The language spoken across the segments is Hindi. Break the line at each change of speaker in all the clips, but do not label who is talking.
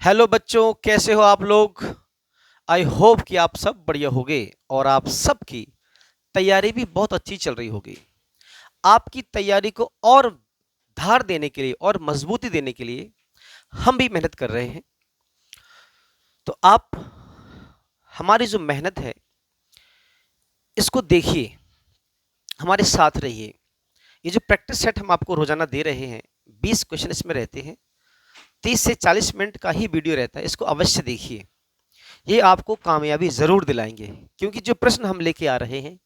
हेलो बच्चों, कैसे हो आप लोग। आई होप कि आप सब बढ़िया होगे और आप सबकी तैयारी भी बहुत अच्छी चल रही होगी। आपकी तैयारी को और धार देने के लिए और मजबूती देने के लिए हम भी मेहनत कर रहे हैं। तो आप हमारी जो मेहनत है इसको देखिए, हमारे साथ रहिए। ये जो प्रैक्टिस सेट हम आपको रोजाना दे रहे हैं, 20 क्वेश्चन इसमें रहते हैं, 30 से 40 मिनट का ही वीडियो रहता है। इसको अवश्य देखिए, ये आपको कामयाबी जरूर दिलाएंगे। क्योंकि जो प्रश्न हम लेके आ रहे हैं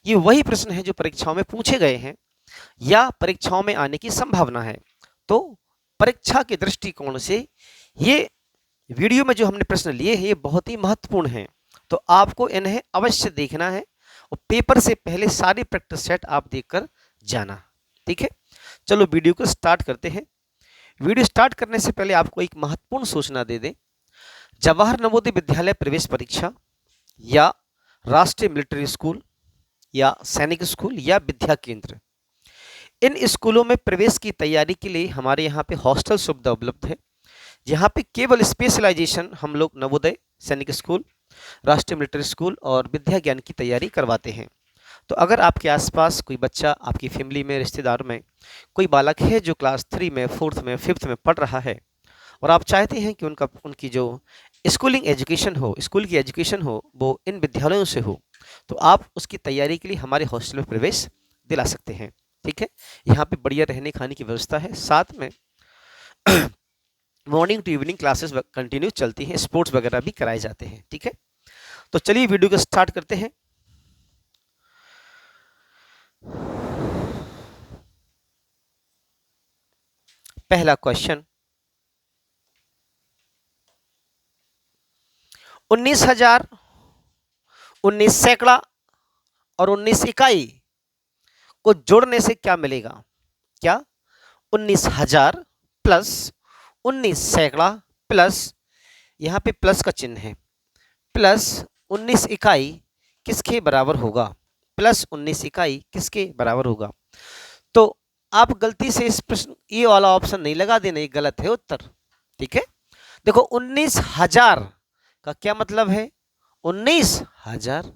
ये वही प्रश्न है जो परीक्षाओं में पूछे गए हैं या परीक्षाओं में आने की संभावना है। तो परीक्षा के दृष्टिकोण से ये वीडियो में जो हमने प्रश्न लिए हैं ये बहुत ही महत्वपूर्ण हैं। तो आपको इन्हें अवश्य देखना है और पेपर से पहले सारी प्रैक्टिस सेट आप देखकर जाना। ठीक है, चलो वीडियो को स्टार्ट करते हैं। वीडियो स्टार्ट करने से पहले आपको एक महत्वपूर्ण सूचना दे दें। जवाहर नवोदय विद्यालय प्रवेश परीक्षा या राष्ट्रीय मिलिट्री स्कूल या सैनिक स्कूल या विद्या केंद्र, इन स्कूलों में प्रवेश की तैयारी के लिए हमारे यहाँ पे हॉस्टल सुविधा उपलब्ध है। यहाँ पे केवल स्पेशलाइजेशन हम लोग नवोदय, सैनिक स्कूल, राष्ट्रीय मिलिट्री स्कूल और विद्या ज्ञान की तैयारी करवाते हैं। तो अगर आपके आसपास कोई बच्चा, आपकी फैमिली में, रिश्तेदार में कोई बालक है जो क्लास 3 में, 4th में, 5th में पढ़ रहा है और आप चाहते हैं कि उनकी जो स्कूलिंग एजुकेशन हो, स्कूल की एजुकेशन हो, वो इन विद्यालयों से हो, तो आप उसकी तैयारी के लिए हमारे हॉस्टल में प्रवेश दिला सकते हैं। ठीक है, यहाँ पे बढ़िया रहने खाने की व्यवस्था है, साथ में morning to evening classes continue चलती हैं, स्पोर्ट्स वगैरह भी कराए जाते हैं। ठीक है, तो चलिए वीडियो को स्टार्ट करते हैं। पहला क्वेश्चन, 19,000, 19 सैकड़ा और 19 इकाई को जोड़ने से क्या मिलेगा। क्या 19,000 प्लस 19 सैकड़ा प्लस, यहाँ पे प्लस का चिन्ह है, प्लस 19 इकाई किसके बराबर होगा। प्लस 19 इकाई किसके बराबर होगा। तो आप गलती से इस प्रश्न ये वाला ऑप्शन नहीं लगा देना, ये गलत है उत्तर। ठीक है, देखो 19,000 का क्या मतलब है, 19,000,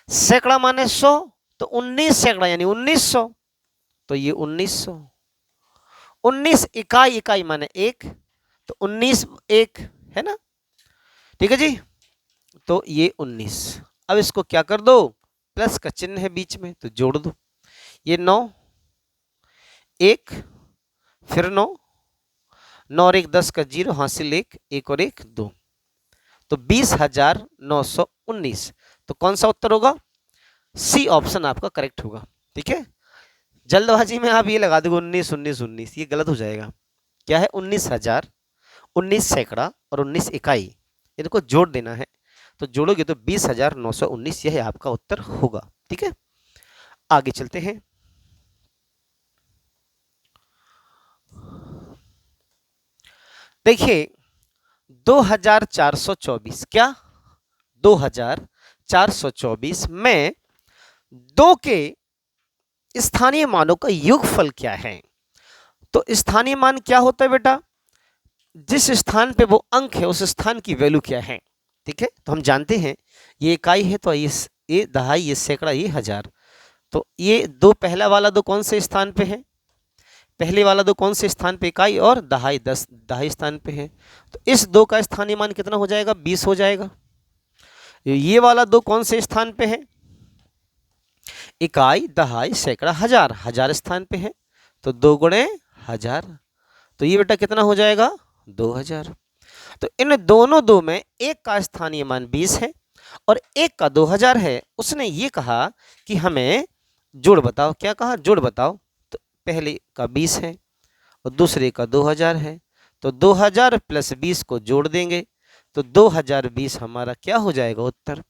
सैकड़ा माने 100, तो 19 सैकड़ा यानी 1900, तो ये 1900। 19 इकाई, इकाई माने एक, तो 19 एक है ना। ठीक है जी, तो ये 19। अब इसको क्या कर दो, प्लस का चिन्ह है बीच में तो जोड़ दो। ये 9, एक, फिर 9, 9 और 1 10 का 0, हासिल 1, 1 और 1 2, तो 20,919। तो कौन सा उत्तर होगा, सी ऑप्शन आपका करेक्ट होगा। ठीक है, जल्दबाजी में आप ये लगा दोगे 19 19 19, ये गलत हो जाएगा। क्या है, 19,000, 19 सैकड़ा और 19 इकाई, इनको जोड़ देना है। तो जोड़ोगे तो 20,919, यह आपका उत्तर होगा। ठीक है, आगे चलते हैं। देखिए 2424, क्या 2424 में 2 के स्थानीय मानों का योगफल क्या है। तो स्थानीय मान क्या होता है बेटा, जिस स्थान पे वो अंक है उस स्थान की वैल्यू क्या है। ठीक है, तो हम जानते हैं ये इकाई है, तो ये दहाई, ये सैकड़ा, ये हजार। तो ये दो, पहला वाला दो कौन से स्थान पे है, पहले वाला दो कौन से स्थान पे, इकाई, और दहाई 10 दहाई स्थान पे है। तो इस दो का स्थानीय मान कितना हो जाएगा, 20 हो जाएगा। ये वाला दो कौन से स्थान पे है, इकाई, दहाई, सैकड़ा, हजार, हजार स्थान पे है, तो 2 गुणे हजार, तो ये बेटा कितना हो जाएगा, 2000। तो इन दोनों दो में एक का स्थानीय मान 20 है और एक का 2000 है। उसने ये कहा कि हमें जोड़ बताओ, क्या कहा, जोड़ बताओ। तो पहले का 20 है और दूसरे का 2000 है, तो 2000 प्लस 20 को जोड़ देंगे तो 2020 हमारा क्या हो जाएगा उत्तर।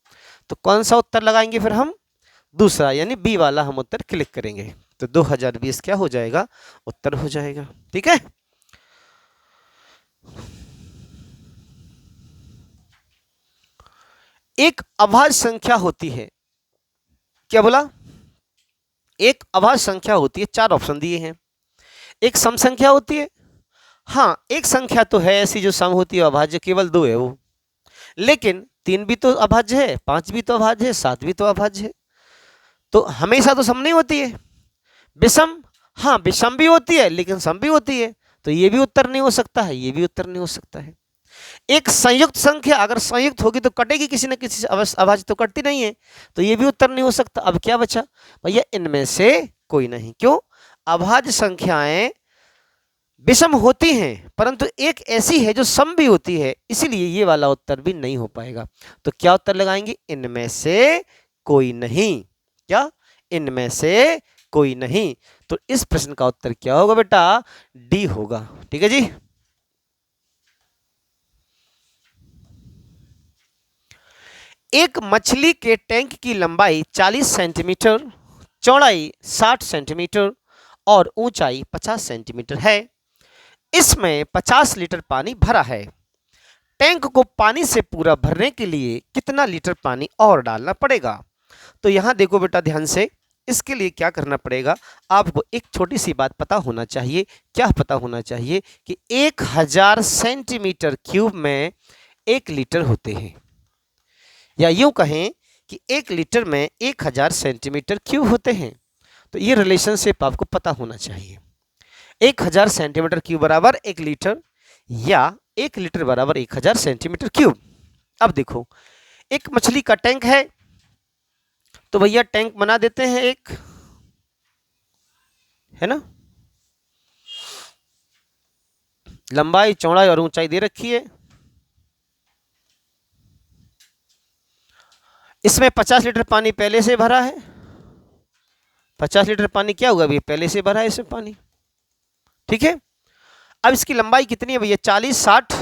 तो कौन सा उत्तर लगाएंगे फिर हम, दूसरा यानी बी वाला हम उत्तर क्लिक करेंगे, तो 2020 क्या हो जाएगा, उत्तर हो जाएगा। ठीक है, एक अभाज्य संख्या होती है, क्या बोला, एक अभाज्य संख्या होती है, 4 ऑप्शन दिए हैं। एक सम संख्या होती है, हाँ, एक संख्या तो है ऐसी जो सम होती है अभाज्य, केवल 2 है वो, लेकिन 3 भी तो अभाज्य है, 5 भी तो अभाज्य है, 7 भी तो अभाज्य है। तो हमेशा तो सम नहीं होती है, विषम, हाँ विषम भी होती है लेकिन सम भी होती है, तो ये भी उत्तर नहीं हो सकता है, ये भी उत्तर नहीं हो सकता है। एक संयुक्त संख्या अगर संयुक्त होगी तो कटेगी किसी न किसी से, अभाज्य तो कटती नहीं है, तो ये भी उत्तर नहीं हो सकता। अब क्या बचा भैया, इनमें से कोई नहीं। क्यों? अभाज्य संख्याएं विषम होती हैं परंतु एक ऐसी है जो सम भी होती है, इसीलिए ये वाला उत्तर भी नहीं हो पाएगा। तो क्या उत्तर लगाएंगे? इनमें से कोई नहीं। क्या? इनमें से कोई नहीं। तो इस प्रश्न का उत्तर क्या होगा बेटा? डी होगा। ठीक है जी। एक मछली के टैंक की लंबाई 40 सेंटीमीटर, चौड़ाई 60 सेंटीमीटर और ऊंचाई 50 सेंटीमीटर है। इसमें 50 लीटर पानी भरा है। टैंक को पानी से पूरा भरने के लिए कितना लीटर पानी और डालना पड़ेगा? तो यहां देखो बेटा ध्यान से, इसके लिए क्या करना पड़ेगा, आपको एक छोटी सी बात पता होना चाहिए। क्या पता होना चाहिए? कि 1000 सेंटीमीटर क्यूब में 1 लीटर होते हैं, या यूं कहें कि 1 लीटर में 1000 सेंटीमीटर क्यूब होते हैं। तो ये रिलेशनशिप आपको पता होना चाहिए। 1000 सेंटीमीटर क्यूब बराबर 1 लीटर, या 1 लीटर बराबर 1000 सेंटीमीटर क्यूब। अब देखो, एक मछली का टैंक है, तो भैया टैंक बना देते हैं एक, है ना, लंबाई चौड़ाई और ऊंचाई दे रखी है। इसमें 50 लीटर पानी पहले से भरा है। 50 लीटर पानी क्या हुआ भैया? पहले से भरा है इसमें पानी। ठीक है। अब इसकी लंबाई कितनी है भैया? 40, 60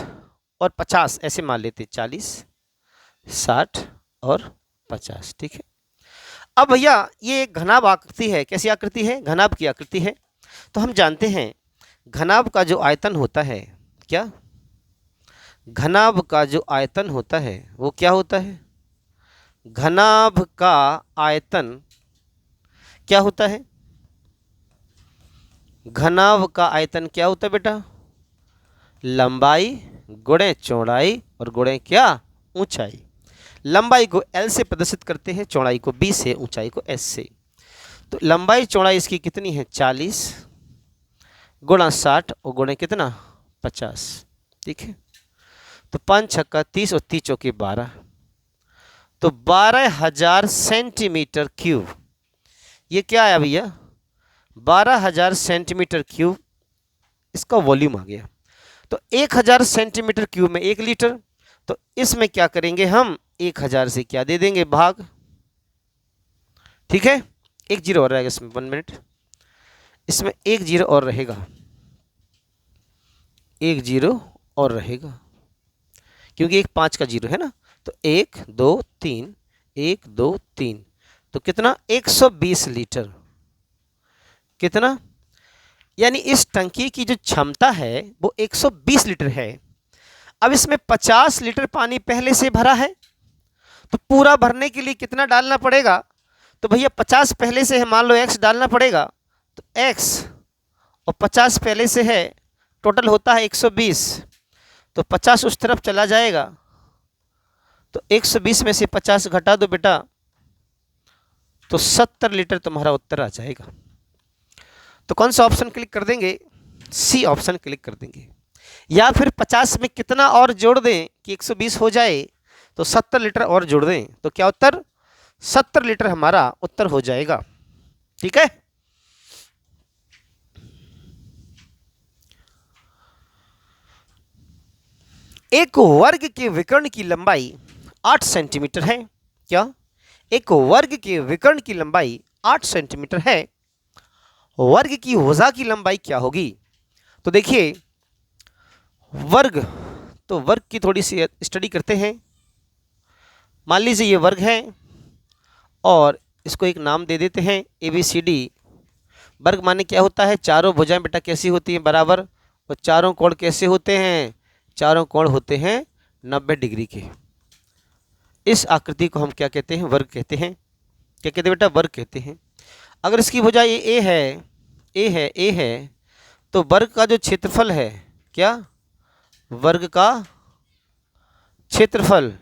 और 50 ऐसे मान लेते हैं, 40, 60 और 50। ठीक है। अब भैया ये एक घनाभ आकृति है। कैसी आकृति है? घनाभ की आकृति है। तो हम जानते हैं घनाभ का जो आयतन होता है, क्या घनाभ का जो आयतन होता है वो क्या होता है? घनाभ का आयतन क्या होता है? घनाभ का आयतन क्या होता है बेटा? लंबाई गुणे चौड़ाई और गुणे क्या? ऊंचाई। लंबाई को L से प्रदर्शित करते हैं, चौड़ाई को B से, ऊंचाई को S से। तो लंबाई चौड़ाई इसकी कितनी है? 40 गुणा 60 और गुणे कितना? 50। ठीक है। तो 5 छक्का 30 और 30 चौके 12, तो 12,000 सेंटीमीटर क्यूब। ये क्या आया भैया? 12,000 सेंटीमीटर क्यूब इसका वॉल्यूम आ गया। तो 1000 सेंटीमीटर क्यूब में 1 लीटर, तो इसमें क्या करेंगे हम? 1000 से क्या दे देंगे? भाग। ठीक है। एक जीरो और रहेगा इसमें, 1 मिनट, इसमें एक जीरो और रहेगा, एक जीरो और रहेगा, क्योंकि एक 5 का जीरो है ना। तो 1 2 3, 1 2 3, तो कितना? 120 लीटर। कितना? यानी इस टंकी की जो क्षमता है वो 120 लीटर है। अब इसमें 50 लीटर पानी पहले से भरा है, तो पूरा भरने के लिए कितना डालना पड़ेगा? तो भैया 50 पहले से है, मान लो x डालना पड़ेगा, तो x और 50 पहले से है, टोटल होता है 120, तो 50 उस तरफ चला जाएगा, तो 120 में से 50 घटा दो बेटा, तो 70 लीटर तुम्हारा उत्तर आ जाएगा। तो कौन सा ऑप्शन क्लिक कर देंगे? सी ऑप्शन क्लिक कर देंगे। या फिर 50 में कितना और जोड़ दें कि 120 हो जाए, तो 70 लीटर और जोड़ दें, तो क्या उत्तर? 70 लीटर हमारा उत्तर हो जाएगा। ठीक है। एक वर्ग के विकर्ण की लंबाई 8 सेंटीमीटर है। क्या? एक वर्ग के विकर्ण की लंबाई 8 सेंटीमीटर है। वर्ग की भुजा की लंबाई क्या होगी? तो देखिए, वर्ग, तो वर्ग की थोड़ी सी स्टडी करते हैं। मान लीजिए ये वर्ग है और इसको एक नाम दे देते हैं ABCD। वर्ग माने क्या होता है? चारों भुजाएं बेटा कैसी होती हैं? बराबर। और चारों कोण कैसे होते हैं? चारों कोण होते हैं 90 डिग्री के। इस आकृति को हम क्या कहते हैं? वर्ग कहते हैं। क्या कहते हैं बेटा? वर्ग कहते हैं। अगर इसकी भुजा ये A है, A है, A है, तो वर्ग का जो क्षेत्रफल है क्या? वर्ग का क्षेत्रफल।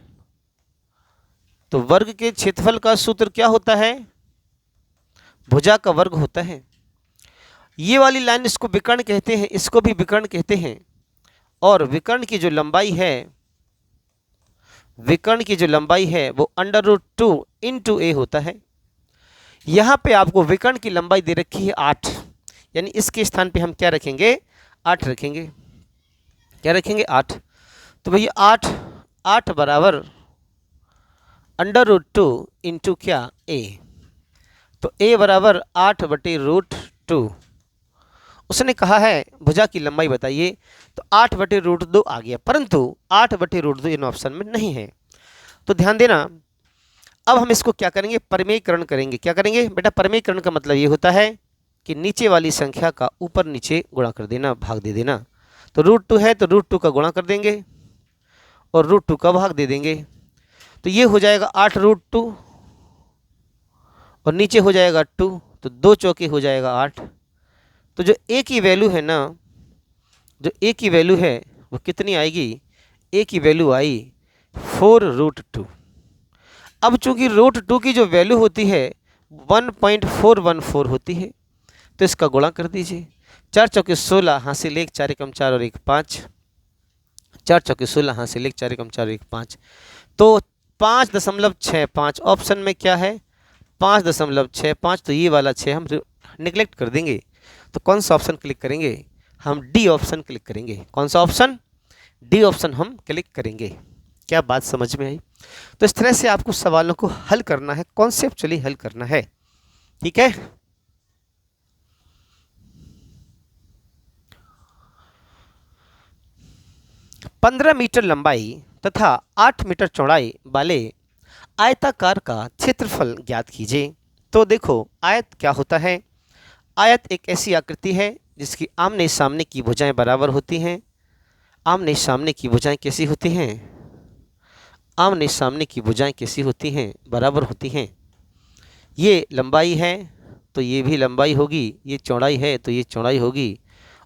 तो वर्ग के क्षेत्रफल का सूत्र क्या होता है? भुजा का वर्ग होता है। ये वाली लाइन इसको विकर्ण कहते हैं, इसको भी विकर्ण कहते हैं। और विकर्ण की जो लंबाई है, विकर्ण की जो लंबाई है वो √2 इंटू ए होता है। यहाँ पे आपको विकर्ण की लंबाई दे रखी है 8, यानी इसके स्थान पे हम क्या रखेंगे? 8 रखेंगे। क्या रखेंगे? 8। तो भैया 8 बराबर √2 इंटू क्या? ए। तो ए बराबर 8/√2। उसने कहा है भुजा की लंबाई बताइए, तो 8/√2 आ गया, परंतु 8/√2 इन ऑप्शन में नहीं है। तो ध्यान देना, अब हम इसको क्या करेंगे? परिमेयकरण करेंगे। क्या करेंगे बेटा? परिमेयकरण का मतलब ये होता है कि नीचे वाली संख्या का ऊपर नीचे गुणा कर देना, भाग दे देना। तो √2 है तो √2 का गुणा कर देंगे और √2 का भाग दे देंगे। तो ये हो जाएगा 8√2 और नीचे हो जाएगा 2, तो 2 चौके हो जाएगा 8। तो जो ए की वैल्यू है ना, जो ए की वैल्यू है वो कितनी आएगी? ए की वैल्यू आई 4√2। अब चूंकि √2 की जो वैल्यू होती है 1.414 होती है, तो इसका गुणा कर दीजिए। 4 चौके 16, हासिल 1, 4 एकम 4 और 1 5। 4 चौके 16, हासिल 1, 4 एकम 4 और 1 5। तो 5.65 ऑप्शन में क्या है? 5.65। तो ये वाला 6 हम निगलेक्ट कर देंगे। तो कौन सा ऑप्शन क्लिक करेंगे? हम डी ऑप्शन क्लिक करेंगे। कौन सा ऑप्शन? डी ऑप्शन हम क्लिक करेंगे। क्या बात समझ में आई? तो इस तरह से आपको सवालों को हल करना है, कॉन्सेप्चुअली हल करना है। ठीक है। पंद्रह मीटर लंबाई तथा 8 मीटर चौड़ाई वाले आयताकार का क्षेत्रफल ज्ञात कीजिए। तो देखो, आयत क्या होता है? आयत एक ऐसी आकृति है जिसकी आमने सामने की भुजाएं बराबर होती हैं। आमने सामने की भुजाएं कैसी होती हैं? आमने सामने की भुजाएं कैसी होती हैं? बराबर होती हैं। ये लंबाई है तो ये भी लंबाई होगी, ये चौड़ाई है तो ये चौड़ाई होगी।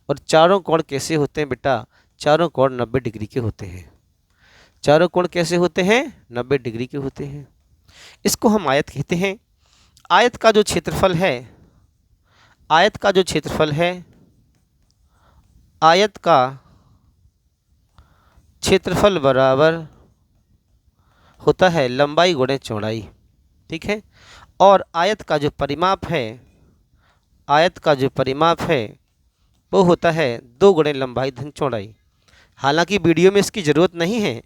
और चारों कोण कैसे होते हैं बेटा? चारों कोण 90 डिग्री के होते हैं। चारों कोण कैसे होते हैं? 90 डिग्री के होते हैं। इसको हम आयत कहते हैं। आयत का जो क्षेत्रफल है, आयत का जो क्षेत्रफल है, आयत का क्षेत्रफल बराबर होता है लंबाई गुणे चौड़ाई। ठीक है। और आयत का जो परिमाप है, आयत का जो परिमाप है वो होता है 2 गुणे लंबाई धन चौड़ाई। हालांकि वीडियो में इसकी ज़रूरत नहीं है,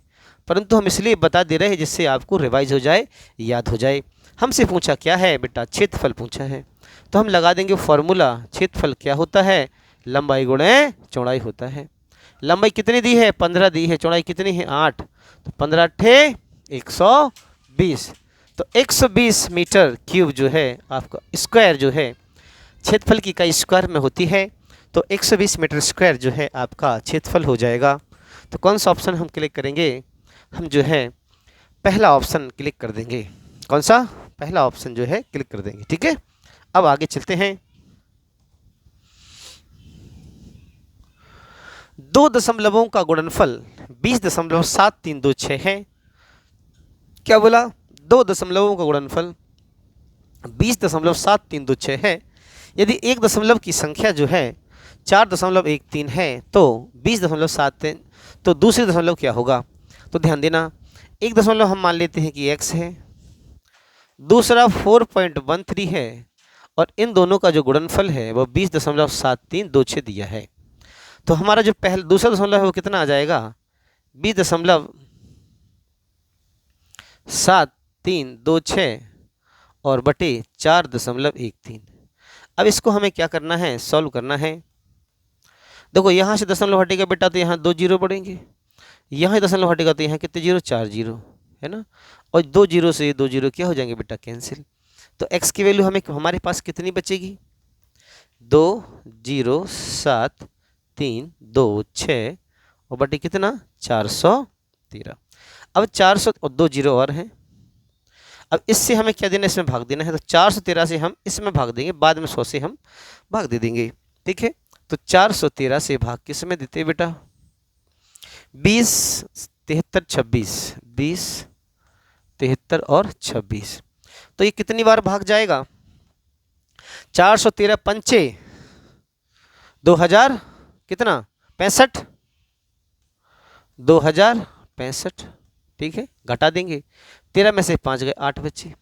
परंतु हम इसलिए बता दे रहे हैं जिससे आपको रिवाइज हो जाए, याद हो जाए। हमसे पूछा क्या है बेटा? क्षेत्रफल पूछा है, तो हम लगा देंगे फॉर्मूला। क्षेत्रफल क्या होता है? लंबाई गुणे चौड़ाई होता है। लंबाई कितनी दी है? 15 दी है। चौड़ाई कितनी है? 8। तो 15 × 120। तो 120 मीटर क्यूब जो है आपका स्क्वायर जो है क्षेत्रफल की इकाई स्क्वायर में होती है। तो 120 मीटर स्क्वायर जो है आपका क्षेत्रफल हो जाएगा। तो कौन सा ऑप्शन हम क्लिक करेंगे? हम जो है पहला ऑप्शन क्लिक कर देंगे। कौन सा? पहला ऑप्शन जो है क्लिक कर देंगे। ठीक है। अब आगे चलते हैं। 2 दशमलवों का गुणनफल 20.7326 है। क्या बोला? 2 दशमलवों का गुणनफल 20.7326 है। यदि एक दशमलव की संख्या जो है 4.13 है तो 20.73, तो दूसरी दशमलव क्या होगा? तो ध्यान देना, एक दशमलव हम मान लेते हैं कि x है, दूसरा 4.13 है, और इन दोनों का जो गुणनफल है वो 20.7326 दिया है। तो हमारा जो दूसरा दशमलव है वो कितना आ जाएगा? 20.7326 और बटे 4.13। अब इसको हमें क्या करना है? सॉल्व करना है। देखो, यहाँ से दशमलव हटेगा बेटा तो यहाँ 2 जीरो पड़ेंगे, यहाँ दशमलव हटेगा तो यहाँ कितने जीरो? 4 जीरो है ना। और 2 जीरो से 2 जीरो क्या हो जाएंगे बेटा? कैंसिल। तो x की वैल्यू हमें हमारे पास कितनी बचेगी? 2 0 7 3 2 6 और बटे कितना? 413। अब 400 और 2 जीरो और हैं। अब इससे हमें क्या देना? इसमें भाग देना है। तो 413 से हम इसमें भाग देंगे, बाद में 100 से हम भाग दे देंगे। ठीक है। तो 413 से भाग किस में देते बेटा? 20 73 26, 20 73 और 26, तो ये कितनी बार भाग जाएगा? 413 पंचे 2000 कितना 65, 2065, ठीक है, घटा देंगे, 13 में से 5 गए 8 बच्चे।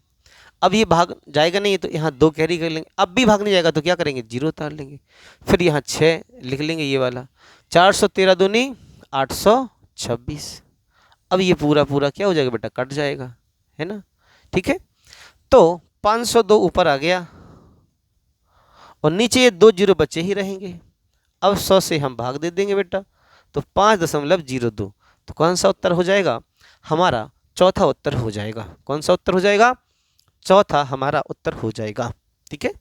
अब ये भाग जाएगा नहीं तो यहाँ 2 कैरी कर लेंगे, अब भी भाग नहीं जाएगा तो क्या करेंगे, 0 उतार लेंगे, फिर यहाँ 6 लिख लेंगे ये वाला, 413 दूनी 826। अब ये पूरा पूरा क्या हो जाएगा बेटा, कट जाएगा, है ना, ठीक है। तो 502 ऊपर आ गया और नीचे ये 2 जीरो बचे ही रहेंगे। अब 100 से हम भाग दे देंगे बेटा, तो 5.02, तो कौन सा उत्तर हो जाएगा हमारा, चौथा उत्तर हो जाएगा। कौन सा उत्तर हो जाएगा, चौथा हमारा उत्तर हो जाएगा, ठीक है।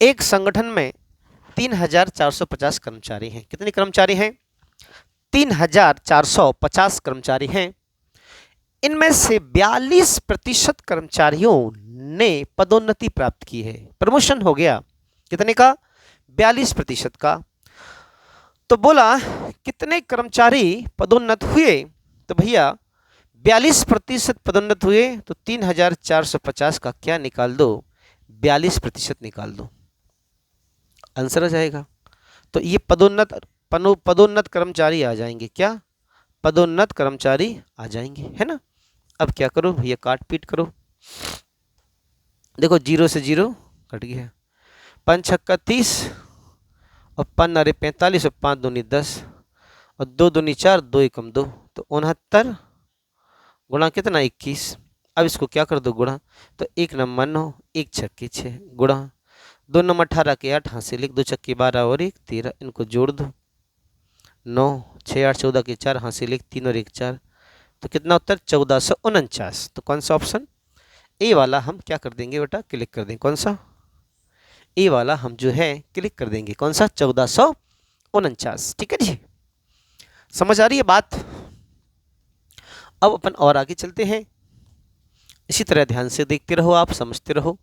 एक संगठन में 3450 कर्मचारी हैं। कितने कर्मचारी हैं, 3450 कर्मचारी हैं। इनमें से 42% कर्मचारियों ने पदोन्नति प्राप्त की है, प्रमोशन हो गया, कितने का, 42% का। तो बोला कितने कर्मचारी पदोन्नत हुए, तो भैया 42% पदोन्नत हुए, तो 3450 का क्या निकाल दो, 42% निकाल दो, आंसर आ जाएगा। तो ये पदोन्नत कर्मचारी आ जाएंगे, क्या, पदोन्नत कर्मचारी आ जाएंगे, है ना। अब क्या करो भैया, काट पीट करो, देखो 0 से 0 कट गया, 5 छक्का 30 और 5 नारे 45 और 5 दूनी 10 और 2 दूनी 4, 2 एकम 2, तो 69 गुणा कितना 21। अब इसको क्या कर दो गुणा, तो 1 नंबर 9, 1 छक्के 6 गुणा 2 नंबर 18 के 8, हाँ से लिख, 2 छक्के 12 और 1 13, इनको जोड़ दो, 9 6 8 14 के 4, हाँ से लिख, 3 और 1 4, तो कितना उत्तर 1449। तो कौन सा ऑप्शन ए वाला हम क्या कर देंगे बेटा, क्लिक कर देंगे, कौन सा, ए वाला हम जो है क्लिक कर देंगे, कौन सा 1449, ठीक है जी, समझ आ रही है बात। अब अपन और आगे चलते हैं, इसी तरह ध्यान से देखते रहो, आप समझते रहो।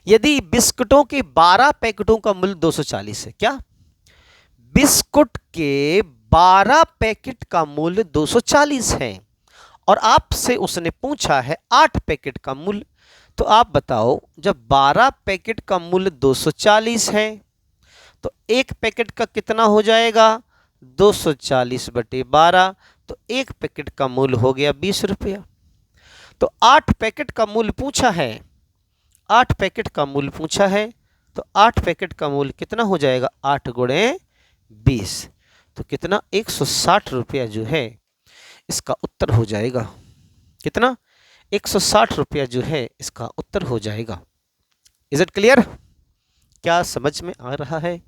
यदि बिस्कुटों के 12 पैकेटों का मूल्य 240 है, क्या, बिस्कुट के 12 पैकेट का मूल्य 240 है और आपसे उसने पूछा है 8 पैकेट का मूल्य, तो आप बताओ जब 12 पैकेट का मूल्य 240 है तो एक पैकेट का कितना हो जाएगा, 240/12, तो एक पैकेट का मूल्य हो गया 20 रुपया। तो 8 पैकेट का मूल्य पूछा है, 8 पैकेट का मूल्य पूछा है, तो 8 पैकेट का मूल्य कितना हो जाएगा, 8 गुणे 20, तो कितना 160 रुपया जो है इसका उत्तर हो जाएगा, कितना 160 रुपया जो है इसका उत्तर हो जाएगा। इज इट क्लियर, क्या समझ में आ रहा है।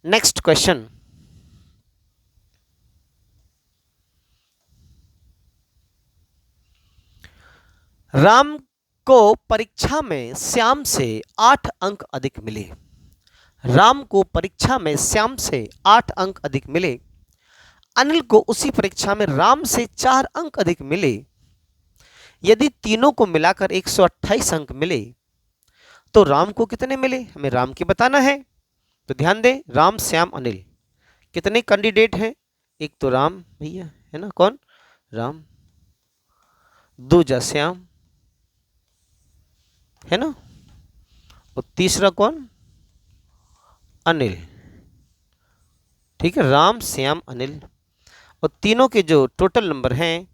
नेक्स्ट क्वेश्चन, राम को परीक्षा में श्याम से 8 अंक अधिक मिले, राम को परीक्षा में श्याम से 8 अंक अधिक मिले, अनिल को उसी परीक्षा में राम से 4 अंक अधिक मिले, यदि तीनों को मिलाकर 128 अंक मिले तो राम को कितने मिले, हमें राम की बताना है। तो ध्यान दें, राम श्याम अनिल कितने कैंडिडेट हैं, एक तो राम भैया है ना, कौन, राम, दूजा श्याम है ना, और तीसरा कौन, अनिल, ठीक है, राम श्याम अनिल, और तीनों के जो टोटल नंबर हैं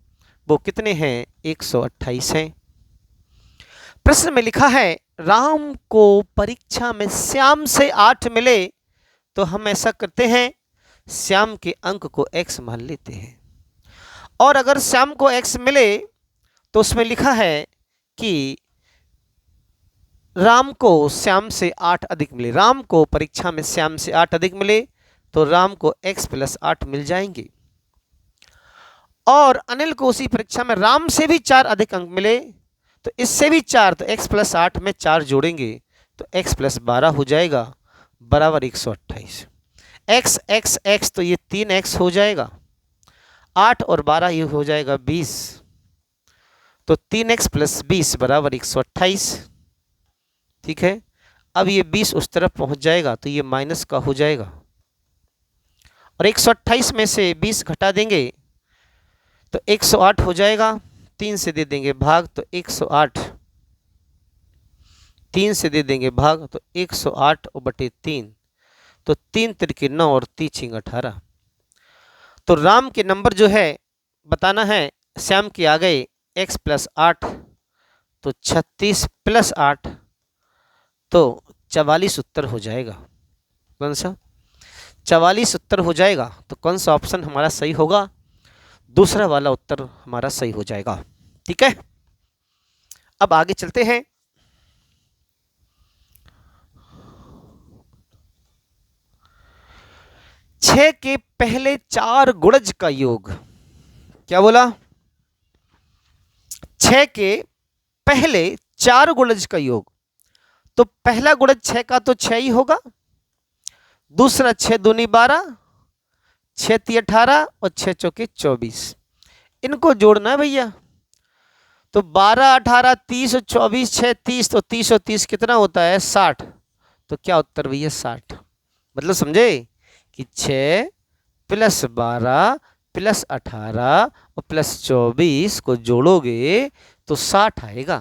वो कितने हैं, 128 हैं। प्रश्न में लिखा है राम को परीक्षा में श्याम से 8 मिले, तो हम ऐसा करते हैं श्याम के अंक को x मान लेते हैं, और अगर श्याम को x मिले तो उसमें लिखा है कि राम को श्याम से 8 अधिक मिले, राम को परीक्षा में श्याम से 8 अधिक मिले तो राम को x + 8 मिल जाएंगे, और अनिल को उसी परीक्षा में राम से भी 4 अधिक अंक मिले तो इससे भी 4, तो x + 8 में 4 जोड़ेंगे तो x + 12 हो जाएगा बराबर 128। x x x तो ये 3x हो जाएगा, 8 और 12 ये हो जाएगा 20, तो 3x प्लस 20 बराबर 128। ठीक है, अब ये 20 उस तरफ पहुंच जाएगा तो ये माइनस का हो जाएगा, और 128 में से 20 घटा देंगे तो 108 हो जाएगा। 3 से दे देंगे भाग तो 108, 3 से दे देंगे भाग तो 108 और बटे 3, तो 3 तिरके 9 और 3 18। तो राम के नंबर जो है बताना है, श्याम के आ गए x प्लस 8, तो 36 प्लस 8 तो 44 उत्तर हो जाएगा। कौन सा? 44 उत्तर हो जाएगा। तो कौन सा ऑप्शन हमारा सही होगा? दूसरा वाला उत्तर हमारा सही हो जाएगा। ठीक है, अब आगे चलते हैं। छह के पहले 4 गुणज का योग। क्या बोला? 6 के पहले 4 गुणज का योग। तो पहला गुणज 6 का तो 6 ही होगा, दूसरा 6 दूनी 12, 6 ती 18 और 6 चौके 24। इनको जोड़ना है भैया। तो 12 18 30 और 24 6 30, तो 30 और 30 कितना होता है? 60। तो क्या उत्तर भैया? 60। मतलब समझे कि 6 प्लस 12 प्लस 18 और प्लस 24 को जोड़ोगे तो 60 आएगा।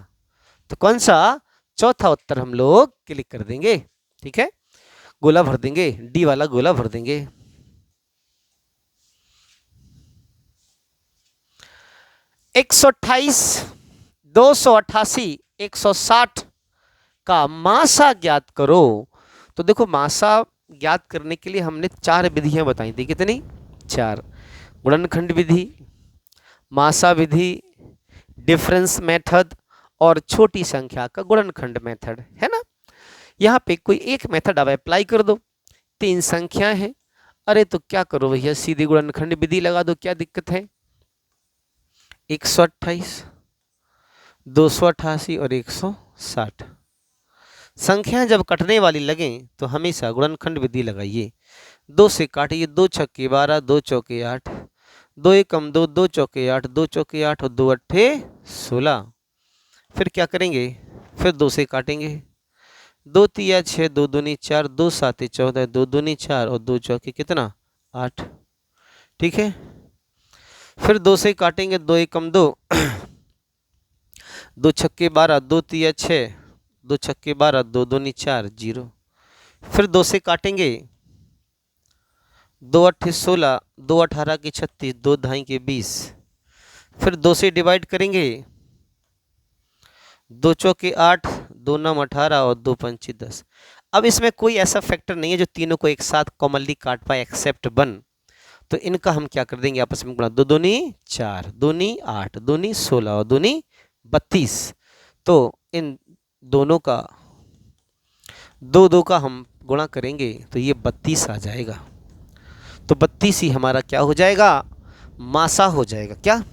तो कौन सा? चौथा उत्तर हम लोग क्लिक कर देंगे। ठीक है, गोला भर देंगे, डी वाला गोला भर देंगे। 128, 288, 160 का मासा ज्ञात करो। तो देखो, मासा ज्ञात करने के लिए हमने 4 विधियां बताई थी। कितनी? 4। गुणनखंड विधि, मासा विधि, डिफरेंस मेथड और छोटी संख्या का गुणनखंड मेथड, है ना। यहाँ पे कोई एक मेथड आप अप्लाई कर दो। 3 संख्या है, अरे तो क्या करो भैया, सीधी गुणनखंड विधि लगा दो, क्या दिक्कत है। 128, 288 और 160 संख्याएं जब कटने वाली लगें तो हमेशा गुणनखंड विधि लगाइए। 2 से काटिए, 2 छक्के 12, 2 चौके 8, 2 एकम 2, 2 चौके 8, 2 चौके 8 और 2 अट्ठे 16। फिर क्या करेंगे? फिर 2 से काटेंगे, 2 तिया 6, 2 दूनी 4, 2 साते 14, 2 दूनी 4 और 2 चौके कितना? 8। ठीक है, फिर 2 से काटेंगे, 2 एकम 2, 2 छक्के 12, 2 तिया 6, 2 छक्के 12, 2 दूनी 4, 0। फिर 2 से काटेंगे, 2 अट्ठे 16, 2 18 की 36, 2 ढाई के 20। फिर 2 से डिवाइड करेंगे, 2 चौके 8, 2 नम 18 और 2 पंची 10। अब इसमें कोई ऐसा फैक्टर नहीं है जो तीनों को एक साथ कॉमनली काट पाए एक्सेप्ट 1। तो इनका हम क्या कर देंगे? आपस में गुणा, 2 दूनी 4, दूनी 8, दूनी 16 और दूनी 32। तो इन दोनों का 2 का हम गुणा करेंगे तो ये 32 आ जाएगा। तो 32 ही हमारा क्या हो जाएगा? मासा हो जाएगा। क्या?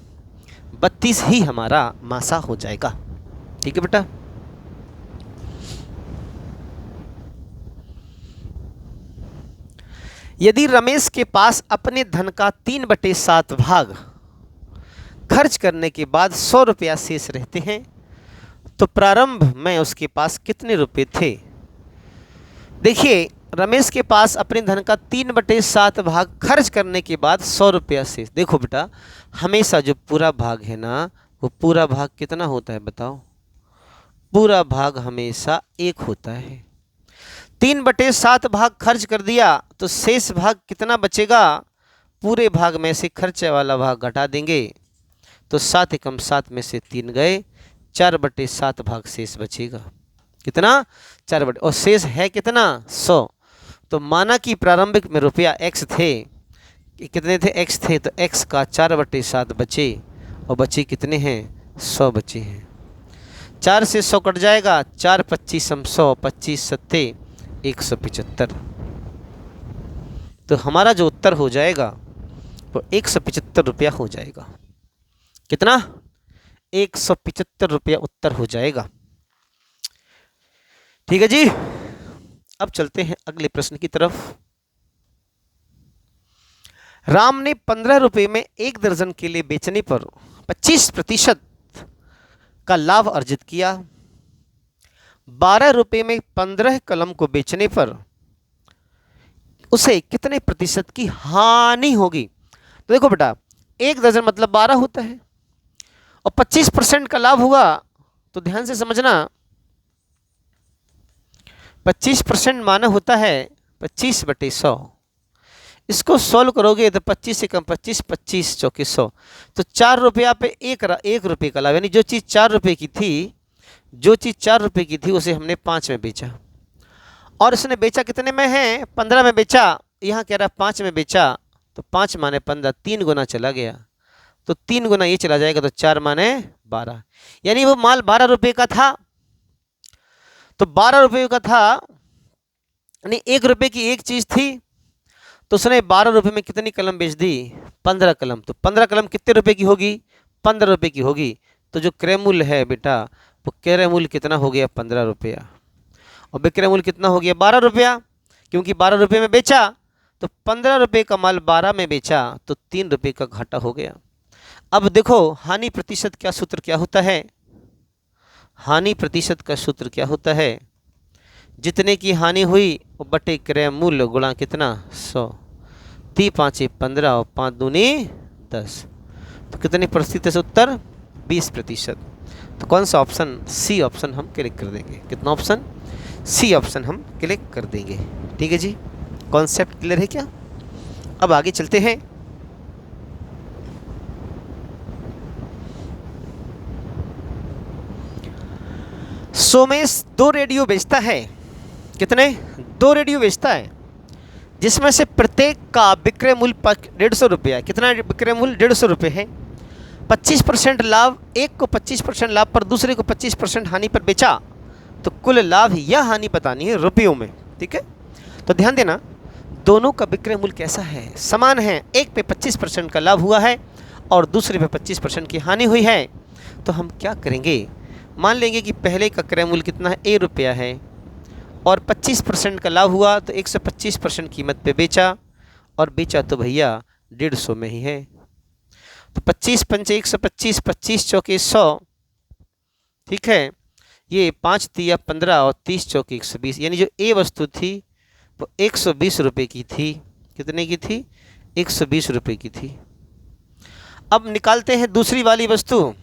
32 ही हमारा मासा हो जाएगा। ठीक है बेटा। यदि रमेश के पास अपने धन का 3/7 भाग खर्च करने के बाद 100 रुपया शेष रहते हैं, तो प्रारंभ में उसके पास कितने रुपए थे? देखिए, रमेश के पास अपने धन का 3/7 भाग खर्च करने के बाद 100 रुपया शेष। देखो बेटा, हमेशा जो पूरा भाग है ना, वो पूरा भाग कितना होता है बताओ? पूरा भाग हमेशा 1 होता है। 3/7 भाग खर्च कर दिया तो शेष भाग कितना बचेगा? पूरे भाग में से खर्चे वाला भाग घटा देंगे तो 7 एकम 7 में से 3 गए, 4/7 भाग शेष बचेगा। कितना? 4 और शेष है कितना? 100। तो माना कि प्रारंभिक में रुपया x थे, कितने थे? x थे, तो x का 4/7 बचे, और बचे कितने हैं? 100 बचे हैं। 4 से 100 कट जाएगा, 4 25 100, 25 सत्ते 175। तो हमारा जो उत्तर हो जाएगा वो 175 रुपया हो जाएगा। कितना? 175 रुपया उत्तर हो जाएगा। ठीक है जी। अब चलते हैं अगले प्रश्न की तरफ। राम ने 15 रुपए में 1 दर्जन केले बेचने पर 25% का लाभ अर्जित किया। 12 रुपए में 15 कलम को बेचने पर उसे कितने प्रतिशत की हानि होगी? तो देखो बेटा, 1 दर्जन मतलब 12 होता है और 25% का लाभ हुआ, तो ध्यान से समझना, 25% माना होता है 25/100। इसको सोल्व करोगे तो 25 से कम 25, 25 चौके 100, तो 4 रुपया पे 1 रुपये का लाभ, यानी जो चीज़ 4 रुपये की थी उसे हमने 5 में बेचा, और उसने बेचा कितने में है? 15 में बेचा। यहाँ कह रहा 5 में बेचा, तो 5 माने 15, 3 गुना चला गया, तो 3 गुना ये चला जाएगा, तो 4 माने 12, यानी वो माल 12 रुपये का था। तो 12 रुपये का था, यानी 1 रुपये की एक चीज़ थी, तो उसने 12 रुपये में कितनी कलम बेच दी? 15 कलम। तो 15 कलम कितने रुपए की होगी? 15 रुपये की होगी। तो जो क्रय मूल्य है बेटा, वो क्रय मूल्य कितना हो गया? 15 रुपया, और विक्रय मूल्य कितना हो गया? 12 रुपया, क्योंकि 12 रुपये में बेचा, तो 15 रुपये का माल 12 में बेचा, तो 3 रुपये का घाटा हो गया। अब देखो हानि प्रतिशत का सूत्र क्या होता है? हानि प्रतिशत का सूत्र क्या होता है? जितने की हानि हुई वो बटे क्रय मूल्य गुणा कितना? 100। 3 5 15 और 5 दूनी 10, तो कितनी प्रतिशत से उत्तर? 20%। तो कौन सा ऑप्शन? सी ऑप्शन हम क्लिक कर देंगे। कितना ऑप्शन? सी ऑप्शन हम क्लिक कर देंगे। ठीक है जी, कॉन्सेप्ट क्लियर है क्या? अब आगे चलते हैं। सोमेश 2 रेडियो बेचता है। कितने? 2 रेडियो बेचता है, जिसमें से प्रत्येक का विक्रय मूल्य 150 रुपया। कितना विक्रय मूल्य? 150 रुपये है। 25% लाभ, एक को 25% लाभ पर दूसरे को 25% हानि पर बेचा, तो कुल लाभ या हानि बतानी है रुपयों में। ठीक है, तो ध्यान देना, दोनों का विक्रय मूल्य कैसा है? समान है। एक पे 25% का लाभ हुआ है और दूसरे पे 25% की हानि हुई है। तो हम क्या करेंगे? मान लेंगे कि पहले का क्रय मूल्य कितना है? 1 रुपया है, और 25% का लाभ हुआ, तो 125% कीमत पे बेचा, और बेचा तो भैया 150 में ही है। तो 25 पंचे 125, 25 चौके 100। ठीक है, ये 5 तिया 15 और 30 चौके 120, यानी जो ए वस्तु थी वो 120 रुपये की थी। कितने की थी? 120 रुपये की थी। अब निकालते हैं दूसरी वाली वस्तु।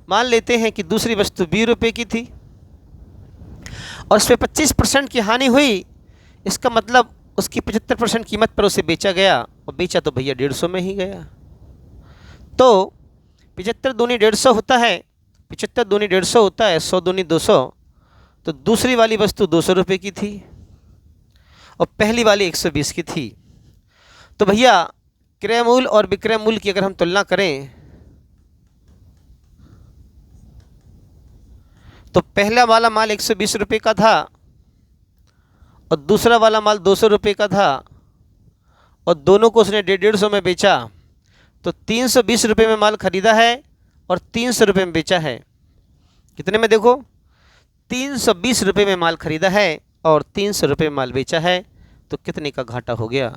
मान लेते हैं कि दूसरी वस्तु 20 रुपये की थी और उस पर 25% की हानि हुई। इसका मतलब उसकी 75% कीमत पर उसे बेचा गया, और बेचा तो भैया 150 में ही गया। तो 75 दूनी 150 होता है, 75 दूनी 150 होता है, 100 दूनी 200। तो दूसरी वाली वस्तु 200 रुपये की थी और पहली वाली 120 की थी। तो भैया क्रय मूल्य और विक्रय मूल्य की अगर हम तुलना करें, तो पहला वाला माल 120 रुपये का था और दूसरा वाला माल 200 रुपये का था, और दोनों को उसने 150 में बेचा। तो 320 रुपये में माल खरीदा है और 300 रुपये में बेचा है। कितने में? देखो, 320 रुपये में माल खरीदा है और 300 रुपये में माल बेचा है, तो कितने का घाटा हो गया?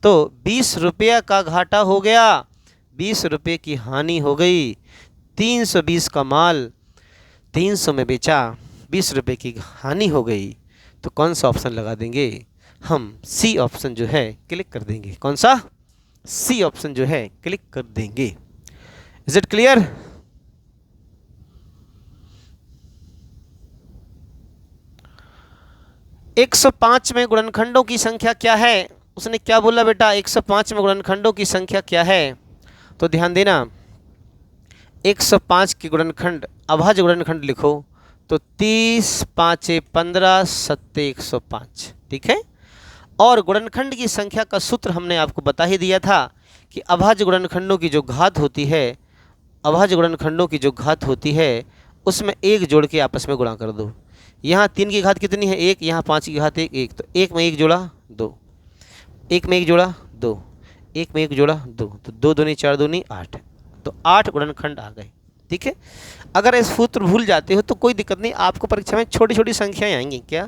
तो 20 रुपया का घाटा हो गया, 20 रुपये की हानि हो गई। 320 का माल 300 में बेचा, 20 रुपये की हानि हो गई। तो कौन सा ऑप्शन लगा देंगे? हम सी ऑप्शन जो है क्लिक कर देंगे। कौन सा? सी ऑप्शन जो है क्लिक कर देंगे। Is it clear? एक 105 में गुणनखंडों की संख्या क्या है? उसने क्या बोला बेटा? 105 में गुणनखंडों की संख्या क्या है? तो ध्यान देना, 105 के गुणनखंड, अभाज्य गुणनखंड लिखो तो 30 5 15 7 105। ठीक है, और गुणनखंड की संख्या का सूत्र हमने आपको बता ही दिया था कि अभाज्य गुणनखंडों की जो घात होती है, अभाज्य गुणनखंडों की जो घात होती है उसमें एक जोड़ के आपस में गुणा कर दो। यहाँ 3 की घात कितनी है? 1। यहाँ 5 की घात 1, 1, तो 1 में 1 जोड़ा 2, 1 में 1 जोड़ा 2, 1 में 1 जोड़ा 2, तो 2 दूनी 4 दूनी 8, तो 8 गुणनखंड आ गए। ठीक है, अगर इस सूत्र भूल जाते हो तो कोई दिक्कत नहीं, आपको परीक्षा में छोटी छोटी संख्याएं आएंगी। क्या?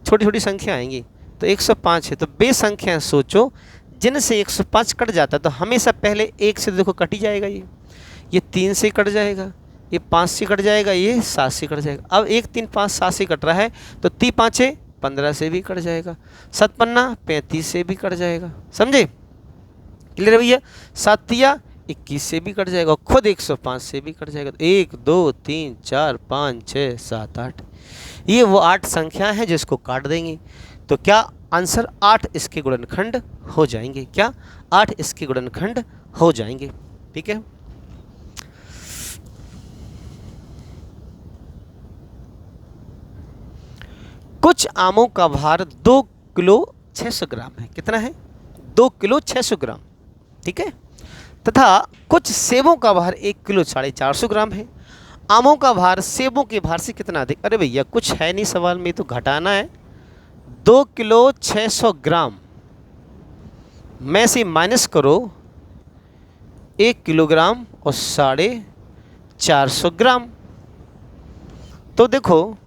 छोटी छोटी संख्या आएंगी। तो 105 है, तो बे संख्याएं सोचो जिनसे 105 कट जाता, तो हमेशा पहले 1 से देखो कट ही जाएगा। ये 3 से कट जाएगा, ये 5 से कट जाएगा, ये 7 से कट जाएगा। अब 1 3 5 7 से कट रहा है तो 3 5 15 से भी कट जाएगा, 7 पन्ना 35 से भी कट जाएगा। समझे? क्लियर है भैया? 7 तिया 21 से भी कट जाएगा, खुद 105 से भी कट जाएगा। तो 1 2 3 4 5 6 7 8, ये वो 8 संख्या है जिसको काट देंगे। तो क्या आंसर 8 इसके गुणनखंड हो जाएंगे? क्या 8 इसके गुणनखंड हो जाएंगे? ठीक है। कुछ आमों का भार 2 किलो 600 ग्राम है। कितना है? 2 किलो 600 ग्राम। ठीक है। तथा कुछ सेबों का भार 1 किलो 450 ग्राम है। आमों का भार सेबों के भार से कितना अधिक? अरे भैया कुछ है नहीं सवाल में, तो घटाना है। 2 किलो 600 ग्राम में से माइनस करो 1 किलोग्राम और 450 ग्राम। तो देखो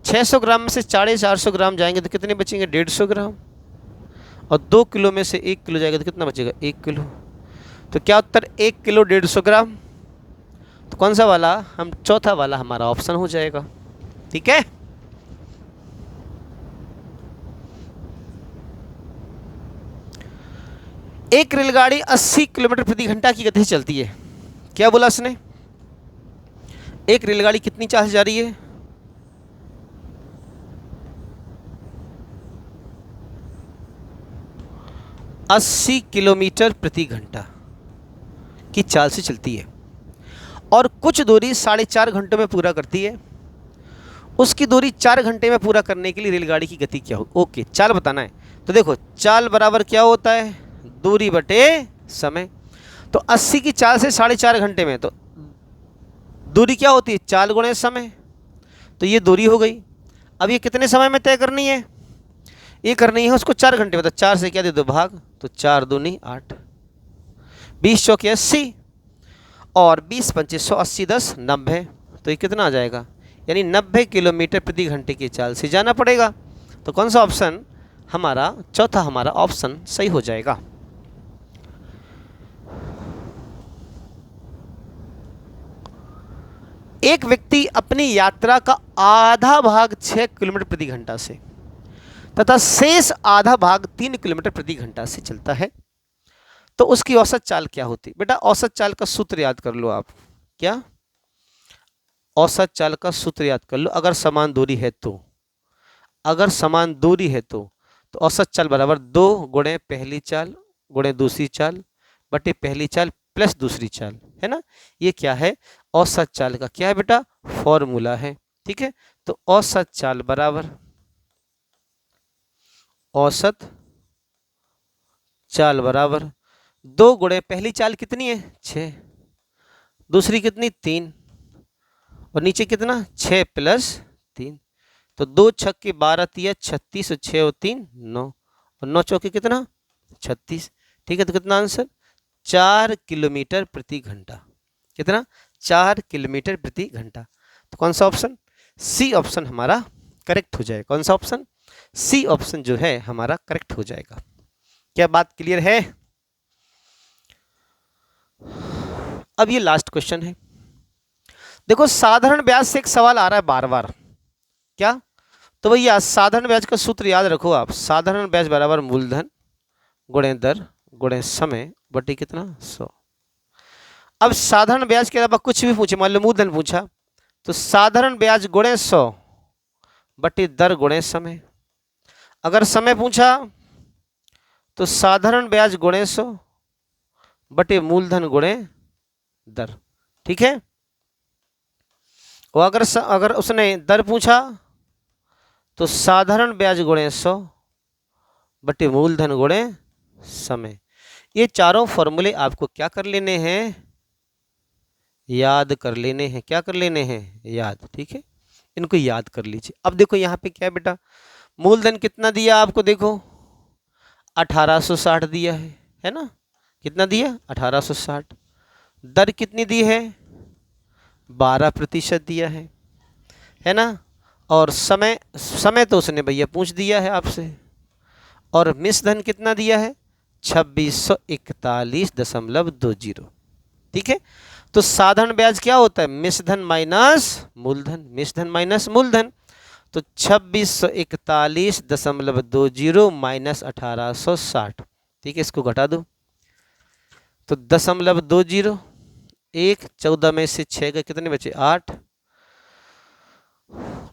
600 ग्राम में से 450 ग्राम जाएंगे तो कितने बचेंगे? 150 ग्राम। और 2 किलो में से 1 किलो जाएगा तो कितना बचेगा? 1 किलो। तो क्या उत्तर 1 किलो 150 ग्राम? तो कौन सा वाला? हम चौथा वाला हमारा ऑप्शन हो जाएगा। ठीक है। एक रेलगाड़ी 80 किलोमीटर प्रति घंटा की गति से चलती है। क्या बोला उसने? एक रेलगाड़ी कितनी चाल से जा रही है? 80 किलोमीटर प्रति घंटा की चाल से चलती है और कुछ दूरी 4.5 घंटों में पूरा करती है। उसकी दूरी 4 घंटे में पूरा करने के लिए रेलगाड़ी की गति क्या हो? ओके, चाल बताना है। तो देखो चाल बराबर क्या होता है? दूरी बटे समय। तो 80 की चाल से 4.5 घंटे में, तो दूरी क्या होती है? चाल गुणे समय। तो ये दूरी हो गई। अब ये कितने समय में तय करनी है? ये करनी है उसको 4 घंटे में। तो 4 से क्या दे दो भाग, तो 4 दूनी 8, 20 चौके 80 और 20 पंचे 180 10 90। तो ये कितना आ जाएगा? यानी 90 किलोमीटर प्रति घंटे की चाल से जाना पड़ेगा। तो कौन सा ऑप्शन हमारा? चौथा हमारा ऑप्शन सही हो जाएगा। एक व्यक्ति अपनी यात्रा का आधा भाग 6 किलोमीटर प्रति घंटा से तथा शेष आधा भाग 3 किलोमीटर प्रति घंटा से चलता है, तो उसकी औसत चाल क्या होती? बेटा औसत चाल का सूत्र याद कर लो आप। क्या? औसत चाल का सूत्र याद कर लो। अगर समान दूरी है तो, अगर समान दूरी है तो औसत चाल बराबर 2 गुणे पहली चाल गुणे दूसरी चाल बटे पहली चाल प्लस दूसरी चाल, है ना। ये क्या है? औसत चाल का क्या है बेटा? फॉर्मूला है। ठीक है। तो औसत चाल बराबर, औसत चाल बराबर 2 गुणे पहली चाल कितनी है? 6, दूसरी कितनी? 3, और नीचे कितना? 6 प्लस 3। तो 2 छक्के 12 तिया 36 और 6 और 3 9 और 9 चौके कितना? 36। ठीक है। तो कितना आंसर? 4 किलोमीटर प्रति घंटा। कितना? 4 किलोमीटर प्रति घंटा। तो कौन सा ऑप्शन? सी ऑप्शन हमारा करेक्ट हो जाएगा। कौन सा ऑप्शन? सी ऑप्शन जो है हमारा करेक्ट हो जाएगा। क्या बात क्लियर है? अब ये लास्ट क्वेश्चन है। देखो साधारण ब्याज से एक सवाल आ रहा है बार बार। क्या? तो भैया साधारण ब्याज का सूत्र याद रखो आप। साधारण ब्याज बराबर मूलधन गुणे दर गुणे समय बटे कितना? 100। अब साधारण ब्याज के अलावा कुछ भी पूछे, मान लो मूलधन पूछा, तो साधारण ब्याज गुणे 100 बटे दर गुणे समय। अगर समय पूछा तो साधारण ब्याज गुणे 100 बटे मूलधन गुणे दर। ठीक है। और अगर उसने दर पूछा तो साधारण ब्याज गुणे 100 बटे मूलधन गुणे समय। ये चारों फॉर्मूले आपको क्या कर लेने हैं? याद कर लेने हैं। क्या कर लेने हैं? याद। ठीक है। इनको याद कर लीजिए। अब देखो यहाँ पे क्या है बेटा? मूलधन कितना दिया आपको? देखो 1860 दिया है ना। कितना दिया? 1860। दर कितनी दी है? 12% दिया है ना। और समय तो उसने भैया पूछ दिया है आपसे। और मिश्र धन कितना दिया है? 2641.20। ठीक है। तो साधारण ब्याज क्या होता है? मिश्रधन माइनस मूलधन, मिश्रधन माइनस मूलधन। तो 2641.20 माइनस 1860, ठीक है, इसको घटा दो। तो 0.20, 1, 14 में से 6 गए, कितने बचे? 8,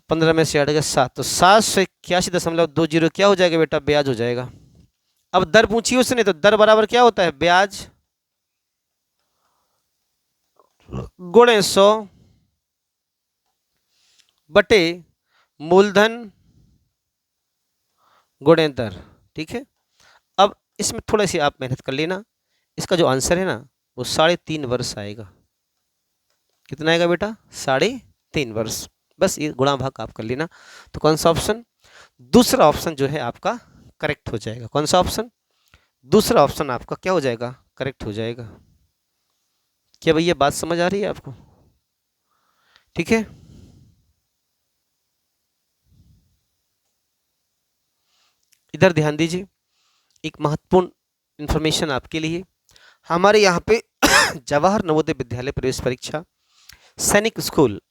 15 में से 8 गए 7, तो 781.20 क्या हो जाएगा बेटा? ब्याज हो जाएगा। अब दर पूछी उसने, तो दर बराबर क्या होता है? ब्याज गुणे 100 बटे मूलधन गुणे दर, ठीक है। अब इसमें थोड़ा सी आप मेहनत कर लेना, इसका जो आंसर है ना वो 3.5 वर्ष आएगा। कितना आएगा बेटा? 3.5 वर्ष। बस ये गुणा भाग आप कर लेना। तो कौन सा ऑप्शन? दूसरा ऑप्शन जो है आपका करेक्ट हो जाएगा। कौन सा ऑप्शन? दूसरा ऑप्शन आपका क्या हो जाएगा? करेक्ट हो जाएगा। क्या भैया बात समझ आ रही है आपको? ठीक है। इधर ध्यान दीजिए, एक महत्वपूर्ण इंफॉर्मेशन आपके लिए। हमारे यहाँ पे जवाहर नवोदय विद्यालय प्रवेश परीक्षा, सैनिक स्कूल,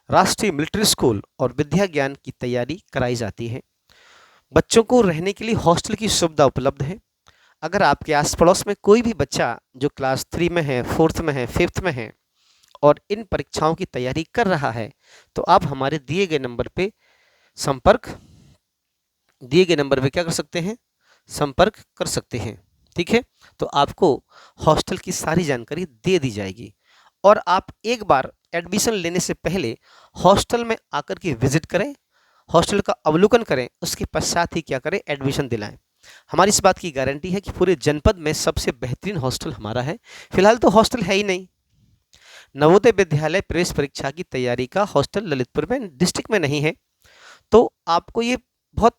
राष्ट्रीय मिलिट्री स्कूल और विद्या ज्ञान की तैयारी कराई जाती है। बच्चों को रहने के लिए हॉस्टल की सुविधा उपलब्ध है। अगर आपके आस पड़ोस में कोई भी बच्चा जो क्लास 3 में है, 4th में है, 5th में है और इन परीक्षाओं की तैयारी कर रहा है, तो आप हमारे दिए गए नंबर पे क्या कर सकते हैं? संपर्क कर सकते हैं, ठीक है। तो आपको हॉस्टल की सारी जानकारी दे दी जाएगी और आप एक बार एडमिशन लेने से पहले हॉस्टल में आकर के विजिट करें, हॉस्टल का अवलोकन करें, उसके पश्चात ही क्या करें? एडमिशन दिलाएं। हमारी इस बात की गारंटी है कि पूरे जनपद में सबसे बेहतरीन हॉस्टल हमारा है। फिलहाल तो हॉस्टल है ही नहीं। नवोदय विद्यालय प्रवेश परीक्षा की तैयारी का हॉस्टल ललितपुर में डिस्ट्रिक्ट में नहीं है। तो आपको ये बहुत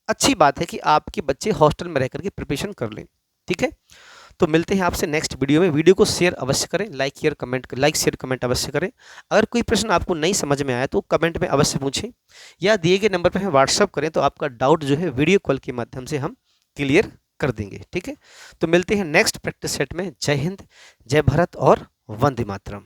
अच्छी बात है कि आपके बच्चे हॉस्टल में रह करके प्रिपरेशन कर लें, ठीक है। तो मिलते हैं आपसे नेक्स्ट वीडियो में। वीडियो को शेयर अवश्य करें, लाइक शेयर कमेंट अवश्य करें। अगर कोई प्रश्न आपको नहीं समझ में आया तो कमेंट में अवश्य पूछें या दिए गए नंबर पर हमें व्हाट्सअप करें, तो आपका डाउट जो है वीडियो कॉल के माध्यम से हम क्लियर कर देंगे, ठीक है। तो मिलते हैं नेक्स्ट प्रैक्टिस सेट में। जय हिंद, जय भारत और वंदे मातरम।